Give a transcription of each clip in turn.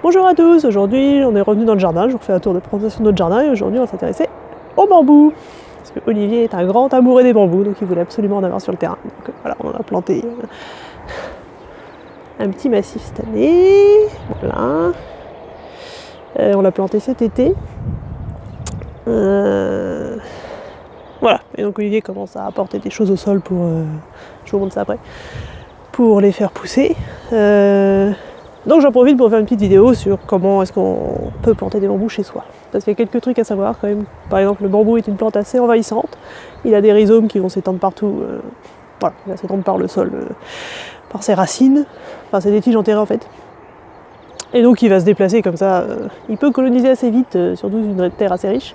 Bonjour à tous, aujourd'hui on est revenu dans le jardin, je vous refais un tour de présentation de notre jardin et aujourd'hui on va s'intéresser au bambou. Parce que Olivier est un grand amoureux des bambous, donc il voulait absolument en avoir sur le terrain. Donc voilà, on a planté un petit massif cette année. Voilà. On l'a planté cet été. Voilà, et donc Olivier commence à apporter des choses au sol pour, je vous montre ça après, pour les faire pousser. Donc j'en profite pour faire une petite vidéo sur comment est-ce qu'on peut planter des bambous chez soi. Parce qu'il y a quelques trucs à savoir quand même. Par exemple, le bambou est une plante assez envahissante. Il a des rhizomes qui vont s'étendre partout. Voilà, il va s'étendre par le sol, par ses racines. Enfin, c'est des tiges enterrées en fait. Et donc il va se déplacer comme ça. Il peut coloniser assez vite, surtout une terre assez riche.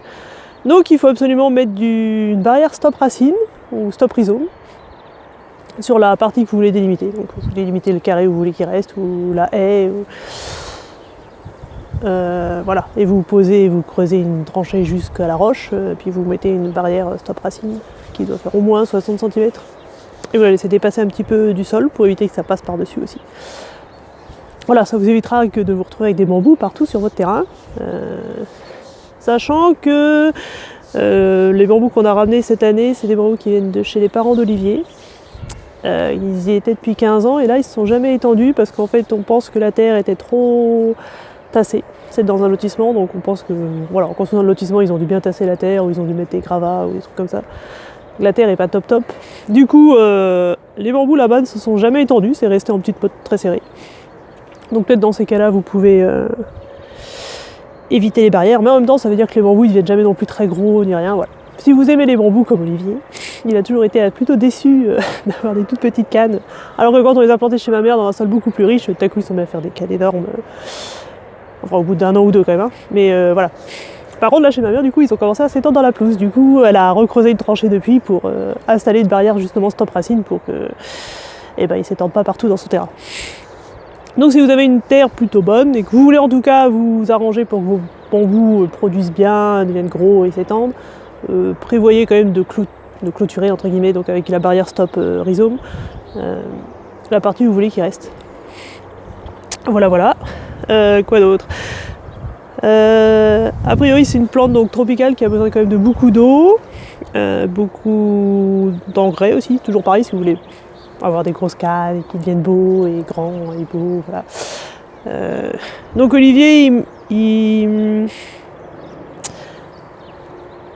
Donc il faut absolument mettre une barrière stop racine ou stop rhizome sur la partie que vous voulez délimiter. Donc vous voulez limiter le carré où vous voulez qu'il reste, ou la haie, voilà. Et vous posez, vous creusez une tranchée jusqu'à la roche, puis vous mettez une barrière stop racine qui doit faire au moins 60 cm. Et vous la laissez dépasser un petit peu du sol pour éviter que ça passe par-dessus aussi. Voilà, ça vous évitera que de vous retrouver avec des bambous partout sur votre terrain. Sachant que les bambous qu'on a ramenés cette année, c'est des bambous qui viennent de chez les parents d'Olivier. Ils y étaient depuis 15 ans et là ils ne se sont jamais étendus parce qu'en fait on pense que la terre était trop tassée. C'est dans un lotissement, donc on pense que, voilà, en construisant le lotissement ils ont dû bien tasser la terre ou ils ont dû mettre des gravats ou des trucs comme ça. La terre est pas top top. Du coup les bambous là-bas ne se sont jamais étendus, c'est resté en petite pote très serrée. Donc peut-être dans ces cas-là vous pouvez éviter les barrières, mais en même temps ça veut dire que les bambous ils ne viennent jamais non plus très gros ni rien, voilà. Si vous aimez les bambous comme Olivier, il a toujours été plutôt déçu d'avoir des toutes petites cannes. Alors que quand on les a plantés chez ma mère dans un sol beaucoup plus riche, tout à coup ils sont mis à faire des cannes énormes. Enfin au bout d'un an ou deux quand même. Hein. Mais voilà. Par contre là chez ma mère du coup ils ont commencé à s'étendre dans la pelouse. Du coup elle a recreusé une tranchée depuis pour installer une barrière justement stop racine pour que ils ne s'étendent pas partout dans son terrain. Donc si vous avez une terre plutôt bonne et que vous voulez en tout cas vous arranger pour que vos bambous produisent bien, deviennent gros et s'étendent, prévoyez quand même de clôturer entre guillemets, donc avec la barrière stop rhizome, la partie où vous voulez qu'il reste. Voilà. Quoi d'autre, a priori c'est une plante donc tropicale qui a besoin quand même de beaucoup d'eau, beaucoup d'engrais aussi, toujours pareil si vous voulez avoir des grosses cannes qui deviennent beaux et grands et beaux, voilà. Donc Olivier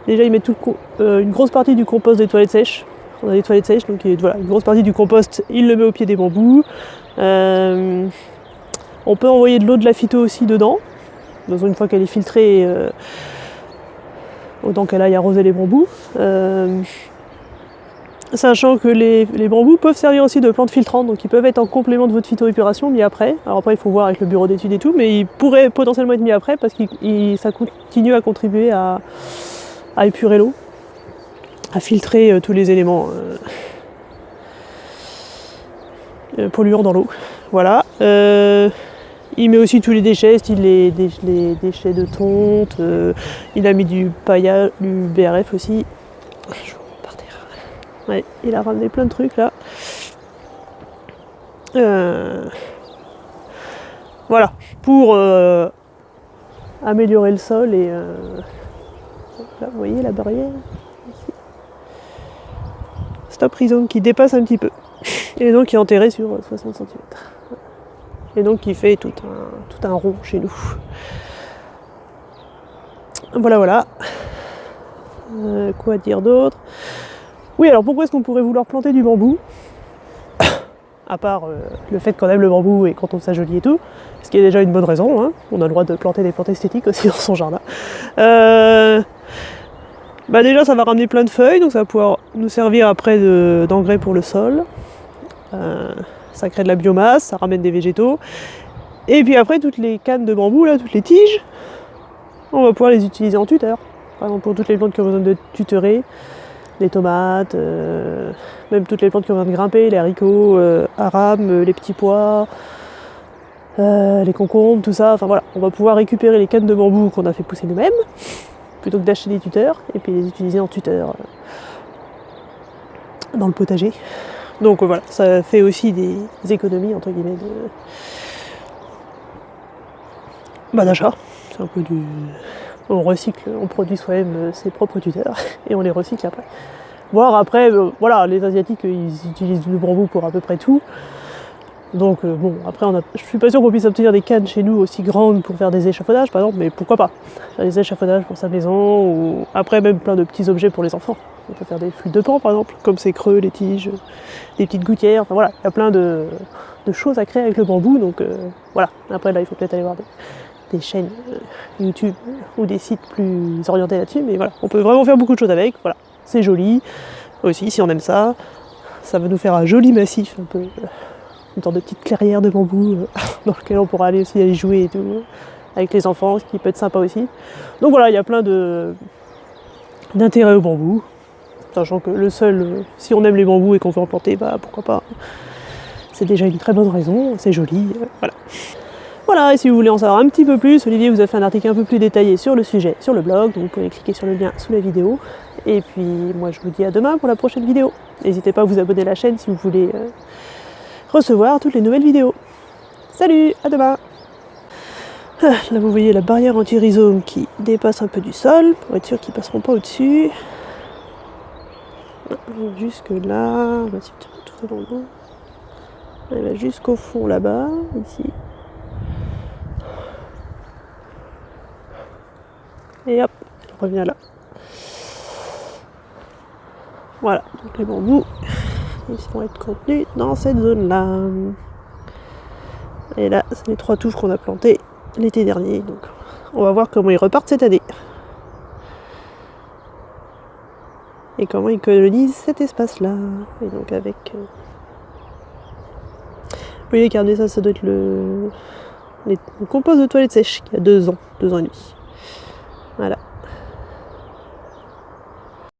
déjà il met une grosse partie du compost des toilettes sèches. On a des toilettes sèches, donc voilà, une grosse partie du compost il le met au pied des bambous. On peut envoyer de l'eau de la phyto aussi dedans, donc une fois qu'elle est filtrée, autant qu'elle aille arroser les bambous. Sachant que les bambous peuvent servir aussi de plantes filtrantes, donc ils peuvent être en complément de votre phytoépuration mis après. Alors après il faut voir avec le bureau d'études et tout, mais ils pourraient potentiellement être mis après parce que ça continue à contribuer à épurer l'eau, à filtrer tous les éléments polluants dans l'eau. Voilà. Il met aussi tous les déchets, style les déchets de tonte. Il a mis du paillage, du BRF aussi. Ouais, il a ramené plein de trucs là. Voilà, pour améliorer le sol et là, vous voyez la barrière ici. Stop rhizome qui dépasse un petit peu. Et donc qui est enterré sur 60 cm. Et donc qui fait tout un rond chez nous. Voilà. Quoi dire d'autre? Oui, alors pourquoi est-ce qu'on pourrait vouloir planter du bambou? À part le fait qu'on aime le bambou et qu'on trouve ça joli et tout, ce qui est déjà une bonne raison, hein. On a le droit de planter des plantes esthétiques aussi dans son jardin. Déjà ça va ramener plein de feuilles, donc ça va pouvoir nous servir après d'engrais pour le sol. Ça crée de la biomasse, ça ramène des végétaux. Et puis après toutes les cannes de bambou, là, toutes les tiges, on va pouvoir les utiliser en tuteur. Par exemple pour toutes les plantes qui ont besoin de tuterer. Les tomates, même toutes les plantes qui ont besoin de grimper, les haricots, arames, les petits pois, les concombres, tout ça. Enfin voilà, on va pouvoir récupérer les cannes de bambou qu'on a fait pousser nous-mêmes, plutôt que d'acheter des tuteurs, et puis les utiliser en tuteur dans le potager. Donc voilà, ça fait aussi des économies entre guillemets d'achat. C'est un peu du... On recycle, on produit soi-même ses propres tuteurs et on les recycle après. Voire après, voilà, les Asiatiques, ils utilisent du bambou pour à peu près tout. Donc bon, après, je suis pas sûr qu'on puisse obtenir des cannes chez nous aussi grandes pour faire des échafaudages, par exemple, mais pourquoi pas faire des échafaudages pour sa maison, ou après même plein de petits objets pour les enfants. On peut faire des flûtes de pan, par exemple, comme ces creux, les tiges, des petites gouttières, enfin voilà, il y a plein de choses à créer avec le bambou, donc voilà. Après là, il faut peut-être aller voir des chaînes YouTube ou des sites plus orientés là-dessus, mais voilà, on peut vraiment faire beaucoup de choses avec, voilà. C'est joli, aussi, si on aime ça, ça va nous faire un joli massif, un peu... une sorte de petite clairière de bambou dans lequel on pourra aller aussi aller jouer et tout, avec les enfants, ce qui peut être sympa aussi. Donc voilà, il y a plein d'intérêts au bambou, sachant que le seul, si on aime les bambous et qu'on veut en planter, bah pourquoi pas. C'est déjà une très bonne raison, c'est joli, voilà. Voilà, et si vous voulez en savoir un petit peu plus, Olivier vous a fait un article un peu plus détaillé sur le sujet sur le blog, donc vous pouvez cliquer sur le lien sous la vidéo. Et puis moi je vous dis à demain pour la prochaine vidéo. N'hésitez pas à vous abonner à la chaîne si vous voulez recevoir toutes les nouvelles vidéos. Salut, à demain. Là vous voyez la barrière anti-rhizome qui dépasse un peu du sol, pour être sûr qu'ils passeront pas au-dessus. Jusque là, on va essayer de tout dans le dos. Elle va jusqu'au fond là-bas, ici. Et hop, elle revient là. Voilà, donc les bambous, ils vont être contenus dans cette zone-là. Et là, c'est les 3 touffes qu'on a plantées l'été dernier. Donc, on va voir comment ils repartent cette année. Et comment ils colonisent cet espace-là. Et donc avec... Oui, regardez, ça doit être le compost de toilette sèche qui a 2 ans et demi. Voilà.